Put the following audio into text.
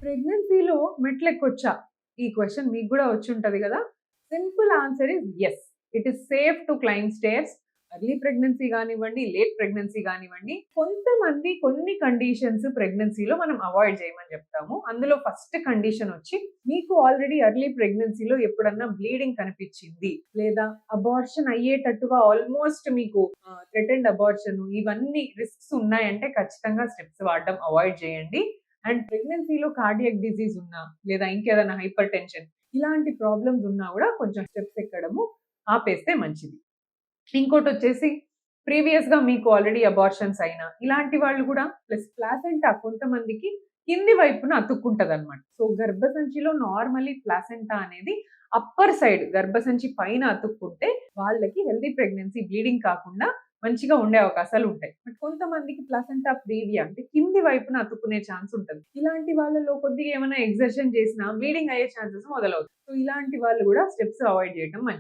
ప్రెగ్నెన్సీలో మెట్లెక్కొచ్చా? ఈ క్వెషన్ మీకు గూడా వచ్చుంటది గదా! Simple answer is yes. It is safe to climb stairs. Early pregnancy గానివ్వండి, లేట్ ప్రెగ్నెన్సీ గానివ్వండి, కొంతమంది కొన్ని కండిషన్స్ ప్రెగ్నెన్సీలో మనం అవాయిడ్ చేయమని జెప్తాము. అందులో ఫస్ట్ కండిషన్ ఒచ్చి, మీకు ఆల్రెడీ ఎర్లీ ప్రెగ్నెన్సీలో ఎప్పుడన్నా బ్లీడింగ్ కనిపిచ్చింది, లేదా అబార్షన్ అయ్యేటట్టుగా ఆల్మోస్ట్ మీకు థ్రెటన్డ్ అబార్షన్ ఇవన్నీ రిస్క్స్ ఉన్నాయంటే ఖచ్చితంగా స్టెప్స్ వాడడం అవాయిడ్ జేయండి. అండ్ ప్రెగ్నెన్సీలో కార్డియాక్ డిజీజ్ ఉన్నా, లేదా ఇంకేదైనా హైపర్ టెన్షన్ ఇలాంటి ప్రాబ్లమ్స్ ఉన్నా గూడా కొంచెం స్టెప్స్ ఎక్కడము ఆపేస్తే మంచిది. ఇంకోటొచ్చేసి ప్రీవియస్‌గా మీకు ఆల్రెడీ అబార్షన్స్ అయినా, ఇలాంటి వాళ్ళు గూడా ప్లస్ ప్లాసెంటా కొంతమందికి కింది వైపున అతుక్కుంటదనమాట. సో, గర్భసంచిలో నార్మల్లీ ప్లాసెంటా అనేది అప్పర్ సైడ్ గర్భసంచి పైన అతుక్కుంటే వాళ్ళకి హెల్తీ ప్రెగ్నెన్సీ బ్లీడింగ్ కాకుండా మంచిగా ఉండే అవకాశాలుంటాయి. బట్ కొంతమందికి ప్లాసెంటా ప్రీవియా అంటే కింది వైపున అతుక్కునే ఛాన్స్ ఉంటది. ఇలాంటి వాళ్ళలో కొద్దిగా ఏమైనా ఎక్సర్షన్ చేసినా బ్లీడింగ్ అయ్యే ఛాన్సెస్ మొదలవుతాయి. సో, ఇలాంటి వాళ్ళు గూడా స్టెప్స్ అవాయిడ్ చేయడం మంచిది.